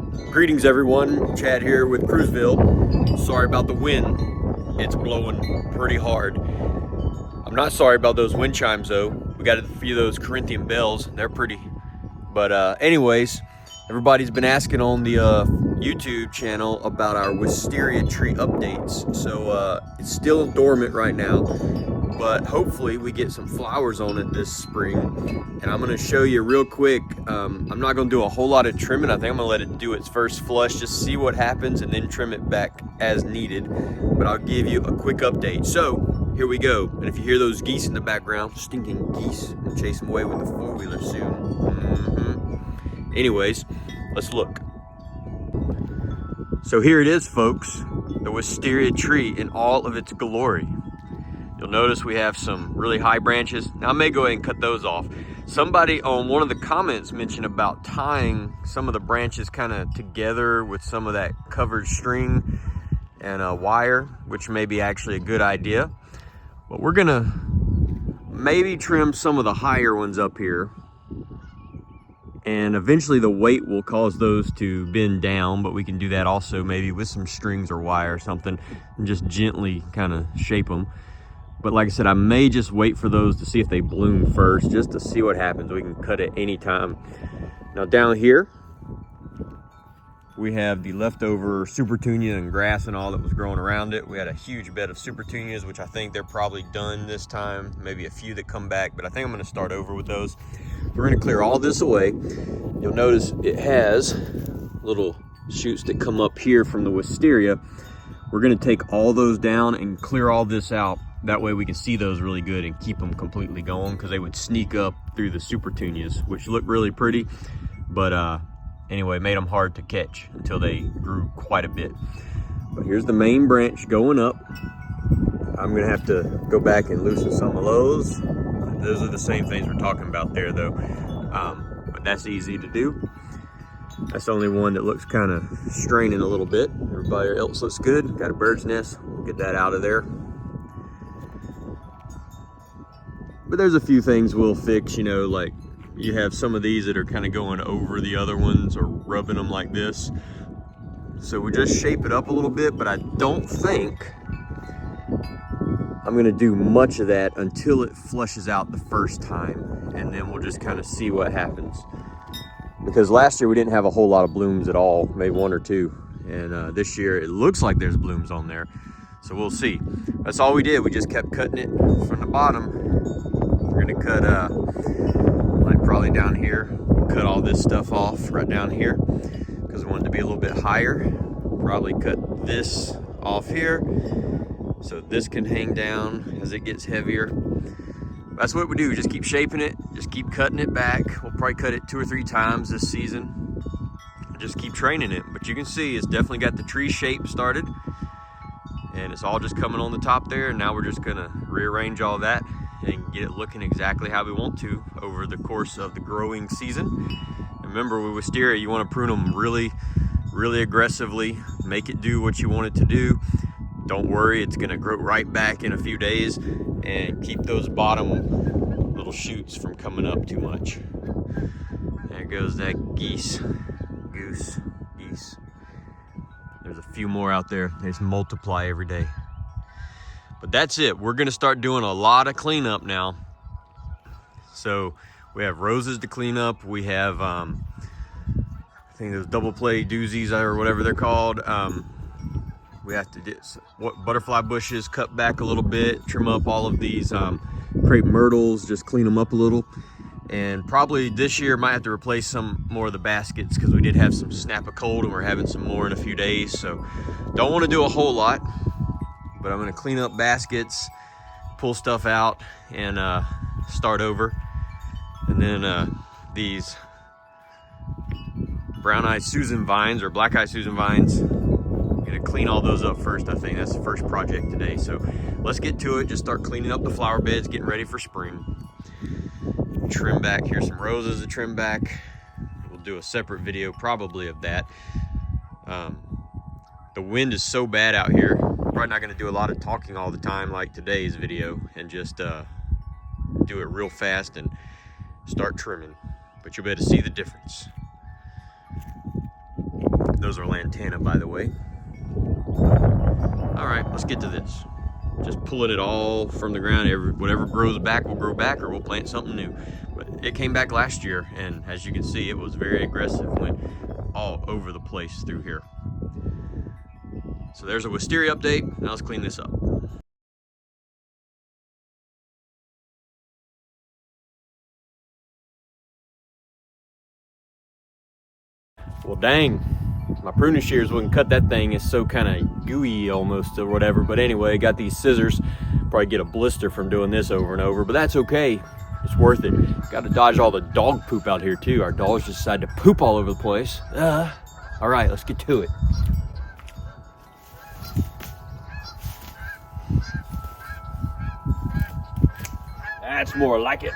Greetings everyone, Chad here with Cruiseville. Sorry about the wind, it's blowing pretty hard. I'm not sorry about those wind chimes though. We got a few of those Corinthian bells, they're pretty. But anyways, everybody's been asking on the YouTube channel about our Wisteria Tree updates. So it's still dormant right now, but hopefully we get some flowers on it this spring. And I'm gonna show you real quick. I'm not gonna do a whole lot of trimming. I think I'm gonna let it do its first flush, just see what happens and then trim it back as needed. But I'll give you a quick update. So here we go. And if you hear those geese in the background, stinking geese, we'll chase them away with the four-wheeler soon. Anyways, let's look. So here it is, folks, the Wisteria tree in all of its glory. You'll notice we have some really high branches. Now I may go ahead and cut those off. Somebody on one of the comments mentioned about tying some of the branches kind of together with some of that covered string and wire, which may be actually a good idea. But we're gonna maybe trim some of the higher ones up here. And eventually the weight will cause those to bend down, but we can do that also maybe with some strings or wire or something and just gently kind of shape them. But like I said, I may just wait for those to see if they bloom first, just to see what happens. We can cut it anytime. Now down here, we have the leftover supertunia and grass and all that was growing around it. We had a huge bed of supertunias, which I think they're probably done this time. Maybe a few that come back, but I think I'm gonna start over with those. We're gonna clear all this away. You'll notice it has little shoots that come up here from the wisteria. We're gonna take all those down and clear all this out. That way we can see those really good and keep them completely going, because they would sneak up through the supertunias, which look really pretty, but anyway, made them hard to catch until they grew quite a bit. But here's the main branch going up. I'm gonna have to go back and loosen some of those. Those are the same things we're talking about there though, but that's easy to do. That's the only one that looks kind of straining a little bit. Everybody else looks good. Got a bird's nest, we'll get that out of there. But there's a few things we'll fix, you know, like you have some of these that are kind of going over the other ones or rubbing them like this. So we just shape it up a little bit, but I don't think I'm gonna do much of that until it flushes out the first time. And then we'll just kind of see what happens. Because last year we didn't have a whole lot of blooms at all, maybe one or two. And this year it looks like there's blooms on there. So we'll see. That's all we did. We just kept cutting it from the bottom. We're gonna cut like probably down here. Cut all this stuff off right down here because we want it to be a little bit higher. Probably cut this off here so this can hang down as it gets heavier. That's what we do. Just keep shaping it. Just keep cutting it back. We'll probably cut it 2 or 3 times this season. Just keep training it. But you can see it's definitely got the tree shape started. And it's all just coming on the top there. And now we're just gonna rearrange all that and get it looking exactly how we want to over the course of the growing season. And remember, with wisteria, you want to prune them really aggressively, make it do what you want it to do. Don't worry, it's gonna grow right back in a few days, and keep those bottom little shoots from coming up too much. There goes that geese. There's a few more out there. They just multiply every day. But that's it. We're gonna start doing a lot of cleanup now. So we have roses to clean up. We have, I think those double play doozies or whatever they're called. We have to get butterfly bushes cut back a little bit, trim up all of these crepe myrtles, just clean them up a little. And probably this year might have to replace some more of the baskets because we did have some snap of cold and we're having some more in a few days. So don't want to do a whole lot. But I'm gonna clean up baskets, pull stuff out, and start over. And then these brown-eyed Susan vines or black-eyed Susan vines, I'm gonna clean all those up first. I think that's the first project today. So let's get to it. Just start cleaning up the flower beds, getting ready for spring. Trim back. Here's some roses to trim back. We'll do a separate video probably of that. The wind is so bad out here. Probably not going to do a lot of talking all the time like today's video, and just do it real fast and start trimming. But you'll be able to see the difference. Those are lantana, by the way. All right, let's get to this. Just pulling it all from the ground. Whatever grows back will grow back, or we'll plant something new. But it came back last year, and as you can see, it was very aggressive. Went all over the place through here. So there's a wisteria update. Now let's clean this up. Well, dang, my pruning shears wouldn't cut that thing. It's so kind of gooey almost or whatever. But anyway, got these scissors. Probably get a blister from doing this over and over, but that's okay. It's worth it. Got to dodge all the dog poop out here too. Our dogs just decided to poop all over the place. All right, let's get to it. That's more like it.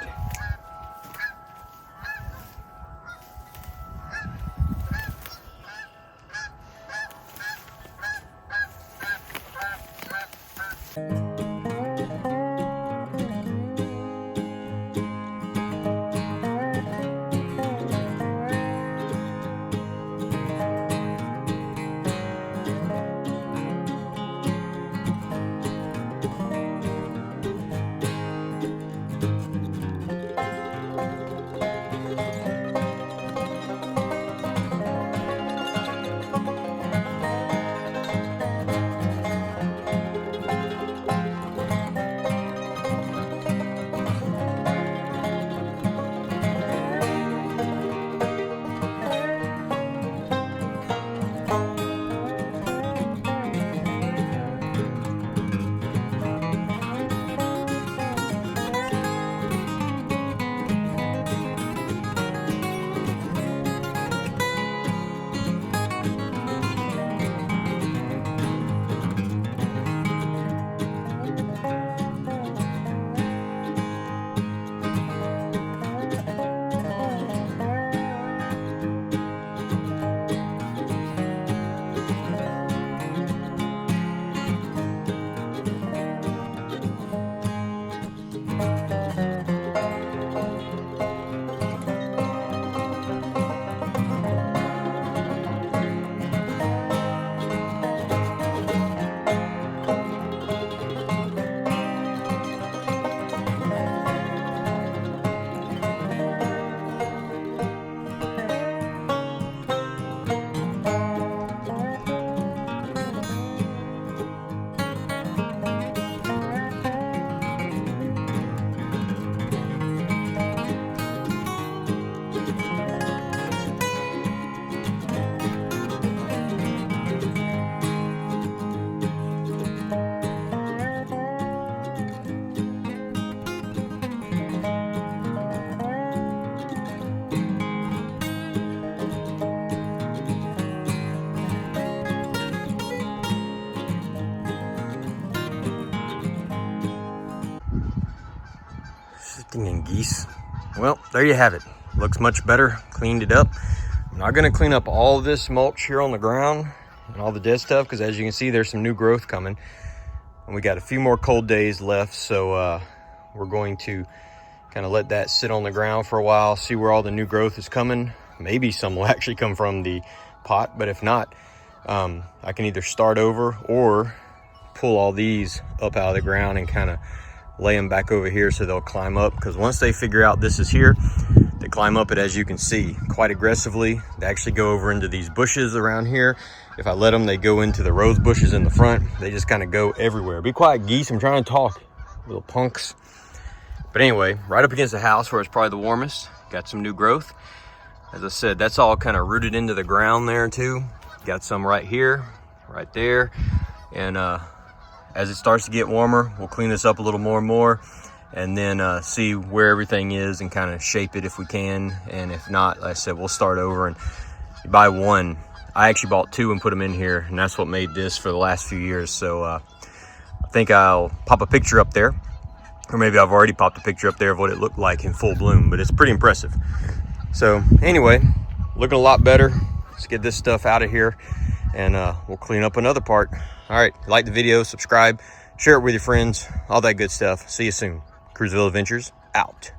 And geese. Well, there you have it. Looks much better. Cleaned it up. I'm not going to clean up all of this mulch here on the ground and all the dead stuff because as you can see, there's some new growth coming. And we got a few more cold days left, so we're going to kind of let that sit on the ground for a while, see where all the new growth is coming. Maybe some will actually come from the pot, but if not, I can either start over or pull all these up out of the ground and kind of lay them back over here so they'll climb up, because once they figure out this is here, they climb up it, as you can see, quite aggressively. They actually go over into these bushes around here. If I let them, they go into the rose bushes in the front. They just kind of go everywhere. Be quiet, geese. I'm trying to talk, little punks. But anyway, right up against the house where it's probably the warmest, got some new growth. As I said, that's all kind of rooted into the ground there too. Got some right here, right there. And as it starts to get warmer, we'll clean this up a little more and more, and then see where everything is and kind of shape it if we can. And if not, like I said, we'll start over and buy one. I actually bought two and put them in here, and that's what made this for the last few years. So I think I'll pop a picture up there, or maybe I've already popped a picture up there of what it looked like in full bloom, but it's pretty impressive. So anyway, looking a lot better. Let's get this stuff out of here, and we'll clean up another part. All right, like the video, subscribe, share it with your friends, all that good stuff. See you soon. Cruiseville Adventures out.